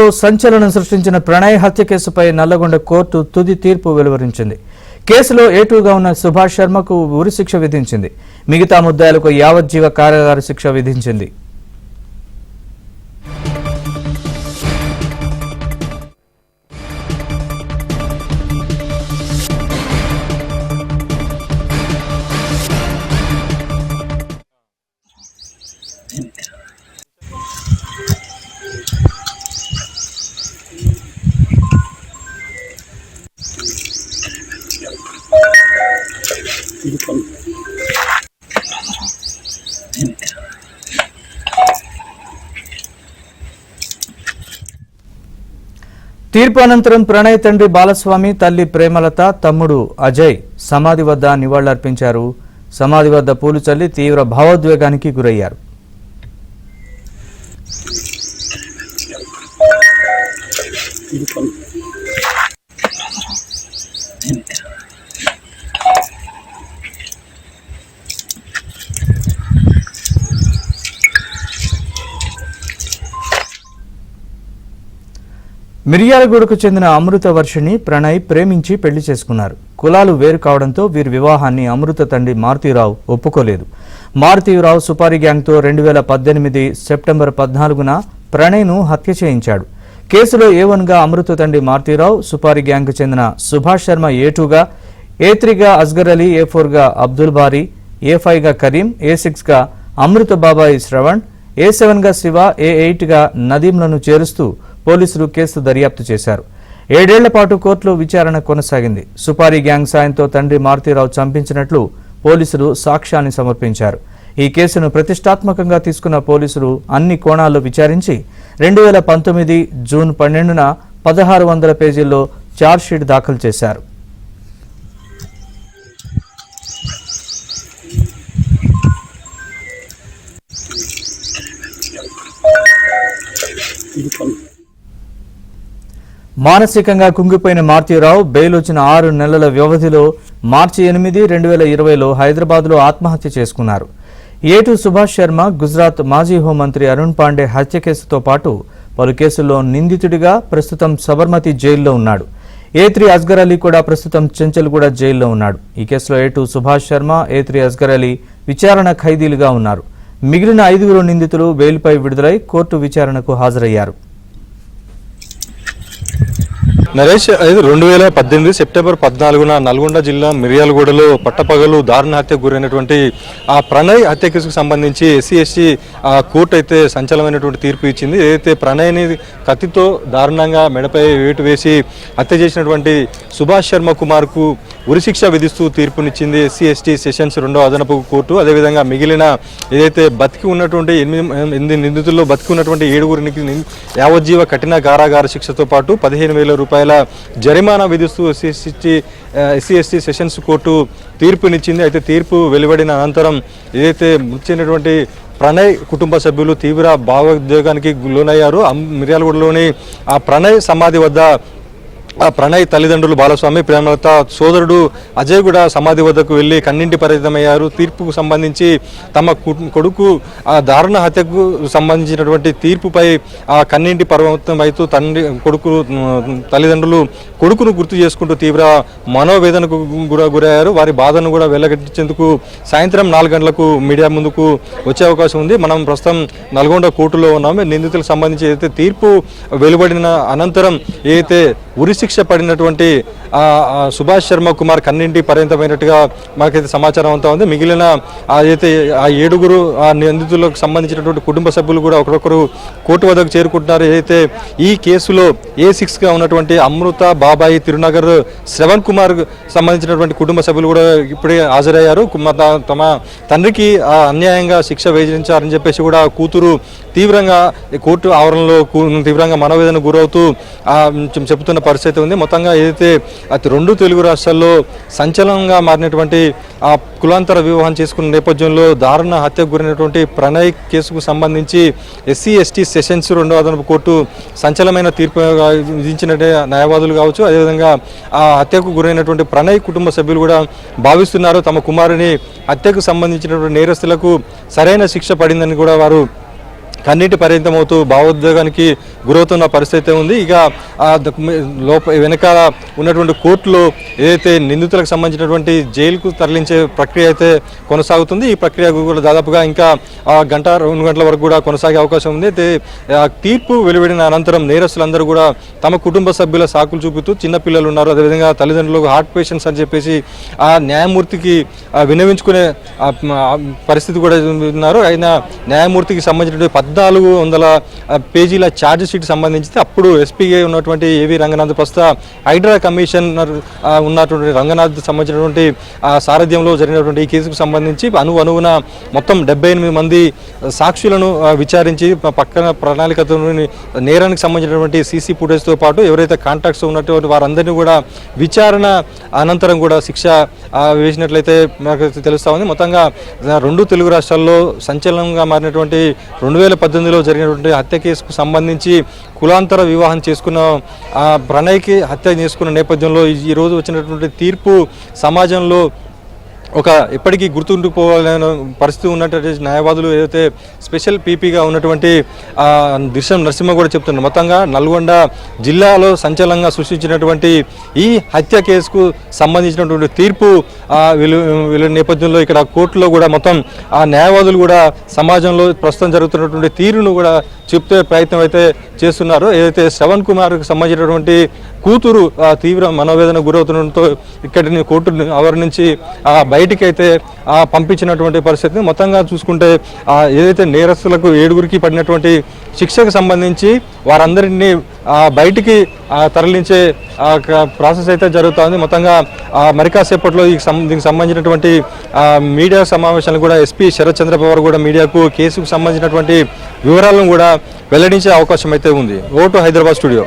కేసులో సంచలనం సృష్టించిన ప్రణయ్ హత్య కేసుపై నల్లగొండ కోర్టు తుది తీర్పు వెలువరించింది. కేసులో ఏటూగా ఉన్న సుభాష్ శర్మకు ఉరిశిక్ష విధించింది. మిగతా ముద్దాయిలకు యావజ్జీవ కారాగార శిక్ష విధించింది. తీర్పు అనంతరం ప్రణయ్ తండ్రి బాలస్వామి, తల్లి ప్రేమలత, తమ్ముడు అజయ్ సమాధి వద్ద నివాళులర్పించారు. సమాధి వద్ద పూలు చల్లి తీవ్ర భావోద్వేగానికి గురయ్యారు. మిర్యాలగూడకు చెందిన అమృత వర్షిని ప్రణయ్ ప్రేమించి పెళ్లి చేసుకున్నారు. కులాలు వేరు కావడంతో వీరి వివాహాన్ని అమృత తండ్రి మారుతీరావు ఒప్పుకోలేదు. మారుతీరావు సుపారీ గ్యాంగ్తో 2018 సెప్టెంబర్ 14న ప్రణయ్ను హత్య చేయించాడు. కేసులో A1గా అమృత తండ్రి మారుతీరావు, సుపారీ గ్యాంగ్కు చెందిన సుభాష్ శర్మ A2గా, A3గా అస్గర్ అలీ, A4గా అబ్దుల్ బారీ, A5గా కరీం, A6గా అమృత బాబాయి శ్రవణ్, A7గా శివ, A8గా నదీంలను చేరుస్తూ పోలీసులు కేసు దర్యాప్తు చేశారు. 7 ఏళ్ల పాటు కోర్టులో విచారణ కొనసాగింది. సుపారీ గ్యాంగ్ సాయంతో తండ్రి మారుతీరావు చంపించినట్లు పోలీసులు సాక్ష్యాన్ని సమర్పించారు. ఈ కేసును ప్రతిష్టాత్మకంగా తీసుకున్న పోలీసులు అన్ని కోణాల్లో విచారించి 2019 జూన్ 12న 1600 పేజీల్లో ఛార్జ్షీట్ దాఖలు చేశారు. మానసికంగా కుంగిపోయిన మారుతీరావు బెయిల్ వచ్చిన 6 నెలల వ్యవధిలో మార్చి 8, 2020లో హైదరాబాద్లో ఆత్మహత్య చేసుకున్నారు. A2 సుభాష్ శర్మ గుజరాత్ మాజీ హోంమంత్రి అరుణ్ పాండే హత్య కేసుతో పాటు పలు కేసుల్లో నిందితుడిగా ప్రస్తుతం సబర్మతి జైల్లో ఉన్నాడు. A3 అస్గర్ అలీ కూడా ప్రస్తుతం చెంచల్గూడ జైల్లో ఉన్నాడు. ఈ కేసులో A2 సుభాష్ శర్మ, A3 అస్గర్ అలీ విచారణ ఖైదీలుగా ఉన్నారు. మిగిలిన 5 నిందితులు బెయిల్పై విడుదలై కోర్టు విచారణకు హాజరయ్యారు. నరేష్ 2018 సెప్టెంబర్ 14న నల్గొండ జిల్లా మిర్యాలగూడలో పట్టపగలు దారుణ హత్యకు గురైనటువంటి ఆ ప్రణయ్ హత్య కేసుకు సంబంధించి SC/ST కోర్టు అయితే సంచలనమైనటువంటి తీర్పు ఇచ్చింది. ఏదైతే ప్రణయ్ని కత్తితో దారుణంగా మెడపై వేటు వేసి హత్య చేసినటువంటి సుభాష్ శర్మ కుమార్కు ఉరిశిక్ష విధిస్తూ తీర్పునిచ్చింది SC/ST సెషన్స్ 2వ అదనపు కోర్టు. అదేవిధంగా మిగిలిన ఏదైతే బతికి ఉన్నటువంటి 8 నిందితుల్లో బతికి ఉన్నటువంటి 7గురికి యావజ్జీవ కఠిన కారాగార శిక్షతో పాటు 15,000 రూపాయల జరిమానా విధిస్తూ SC/ST సెషన్స్ కోర్టు తీర్పునిచ్చింది. అయితే తీర్పు వెలువడిన అనంతరం ఏదైతే మృతి చెందినటువంటి ప్రణయ్ కుటుంబ సభ్యులు తీవ్ర భావోద్వేగానికి లోనయ్యారు. మిర్యాలగూడలోని ఆ ప్రణయ్ సమాధి వద్ద ఆ ప్రణయ్ తల్లిదండ్రులు బాలస్వామి, ప్రేమలత, సోదరుడు అజయ్ కూడా సమాధి వద్దకు వెళ్లి కన్నింటి పరిమితమయ్యారు. తీర్పుకు సంబంధించి తమ కొడుకు ఆ దారుణ హత్యకు సంబంధించినటువంటి తీర్పుపై ఆ కన్నింటి పరిమితం అవుతూ తల్లిదండ్రులు కొడుకును గుర్తు చేసుకుంటూ తీవ్ర మనోవేదనకు కూడా గురయ్యారు. వారి బాధను కూడా వెల్లగట్టించేందుకు సాయంత్రం 4 గంటలకు మీడియా ముందుకు వచ్చే అవకాశం ఉంది. మనం ప్రస్తుతం నల్గొండ కోర్టులో ఉన్నాము. నిందితులకు సంబంధించి ఏదైతే తీర్పు వెలువడిన అనంతరం ఏదైతే ఉరిశిక్ష పడినటువంటి సుభాష్ శర్మ కుమార్ కన్నింటి పరిమితమైనట్టుగా మనకైతే సమాచారం అంతా ఉంది. మిగిలిన అయితే ఆ 7 ఆ నిందితులకు సంబంధించినటువంటి కుటుంబ సభ్యులు కూడా ఒకరొకరు కోర్టు వద్దకు చేరుకుంటున్నారు. ఏదైతే ఈ కేసులో A6గా ఉన్నటువంటి అమృత బాబాయి, తిరునగర్ శ్రవణ్ కుమార్ సంబంధించినటువంటి కుటుంబ సభ్యులు కూడా ఇప్పుడే హాజరయ్యారు. తమ తండ్రికి అన్యాయంగా శిక్ష విధించారని చెప్పేసి కూడా కూతురు తీవ్రంగా కోర్టు ఆవరణలో తీవ్రంగా మనోవేదన గురవుతూ చెబుతున్న పరిస్థితి ఉంది. మొత్తంగా ఏదైతే అతి 2 తెలుగు రాష్ట్రాల్లో సంచలనంగా మారినటువంటి ఆ కులాంతర వివాహం చేసుకున్న నేపథ్యంలో దారుణ హత్యకు గురైనటువంటి ప్రణయ్ కేసుకు సంబంధించి SC/ST సెషన్స్ 2వ అదనపు కోర్టు సంచలనమైన తీర్పు విధించినట్టే న్యాయవాదులు కావచ్చు, అదేవిధంగా ఆ హత్యకు గురైనటువంటి ప్రణయ్ కుటుంబ సభ్యులు కూడా భావిస్తున్నారు. తమ కుమారుని హత్యకు సంబంధించినటువంటి నేరస్తులకు సరైన శిక్ష పడిందని కూడా వారు కన్నీటి పరిమితమవుతూ భావోద్వేగానికి గురవుతున్న పరిస్థితి ఉంది. ఇక వెనకాల ఉన్నటువంటి కోర్టులో ఏదైతే నిందితులకు సంబంధించినటువంటి జైలుకు తరలించే ప్రక్రియ అయితే కొనసాగుతుంది. ఈ ప్రక్రియ కూడా దాదాపుగా ఇంకా గంట 2 గంటల వరకు కూడా కొనసాగే అవకాశం ఉంది. అయితే తీర్పు వెలువడిన అనంతరం నేరస్తులందరూ కూడా తమ కుటుంబ సభ్యుల సాకులు చూపుతూ చిన్నపిల్లలు ఉన్నారు, అదేవిధంగా తల్లిదండ్రులకు హార్ట్ పేషెంట్స్ అని చెప్పేసి ఆ న్యాయమూర్తికి విన్నవించుకునే పరిస్థితి కూడా ఉన్నారు. అయినా న్యాయమూర్తికి సంబంధించినటువంటి 1400 పేజీల ఛార్జ్ షీట్ సంబంధించి అప్పుడు ఎస్పీగా ఉన్నటువంటి ఏవి రంగనాథ్ ప్రస్తుత హైడ్రా కమిషనర్ ఉన్నటువంటి రంగనాథ్ సంబంధించినటువంటి సారథ్యంలో జరిగినటువంటి ఈ కేసుకు సంబంధించి అణువున మొత్తం 78 మంది సాక్షులను విచారించి పక్కన ప్రణాళికతో నేరానికి సంబంధించినటువంటి సీసీ ఫుటేజ్తో పాటు ఎవరైతే కాంటాక్ట్స్ ఉన్నటువంటి వారందరినీ కూడా విచారణ అనంతరం కూడా శిక్ష వేసినట్లయితే మనకు తెలుస్తూ ఉంది. మొత్తంగా 2 తెలుగు రాష్ట్రాల్లో సంచలనంగా మారినటువంటి 2018లో జరిగినటువంటి హత్య కేసుకు సంబంధించి కులాంతర వివాహం చేసుకున్న ప్రణయ్కి హత్య చేసుకున్న నేపథ్యంలో ఈరోజు వచ్చినటువంటి తీర్పు సమాజంలో ఒక ఎప్పటికీ గుర్తుండిపోవాలనే పరిస్థితి ఉన్నటువంటి న్యాయవాదులు ఏదైతే స్పెషల్ పీపీగా ఉన్నటువంటి దిశం నరసింహ కూడా చెప్తున్నారు. మొత్తంగా నల్గొండ జిల్లాలో సంచలనంగా సృష్టించినటువంటి ఈ హత్య కేసుకు సంబంధించినటువంటి తీర్పు వీళ్ళ నేపథ్యంలో ఇక్కడ కోర్టులో కూడా మొత్తం న్యాయవాదులు కూడా సమాజంలో ప్రస్తుతం జరుగుతున్నటువంటి తీరును కూడా చెప్తే ప్రయత్నం అయితే చేస్తున్నారు. ఏదైతే శ్రవణ్ కుమార్కి సంబంధించినటువంటి కూతురు తీవ్ర మనోవేదన గురవుతుండటంతో ఇక్కడిని కోర్టు ఆవరణ నుంచి బయటికి అయితే పంపించినటువంటి పరిస్థితి. మొత్తంగా చూసుకుంటే ఏదైతే నేరస్తులకు 7గురికి పడినటువంటి శిక్షకు సంబంధించి వారందరినీ బయటికి తరలించే ప్రాసెస్ అయితే జరుగుతుంది. మొత్తంగా మరి కాసేపట్లో దీనికి సంబంధించినటువంటి మీడియా సమావేశాలు కూడా ఎస్పీ శరత్ చంద్ర పవార్ కూడా మీడియాకు కేసుకు సంబంధించినటువంటి వివరాలను కూడా వెల్లడించే అవకాశం అయితే ఉంది. Vote Hyderabad studio.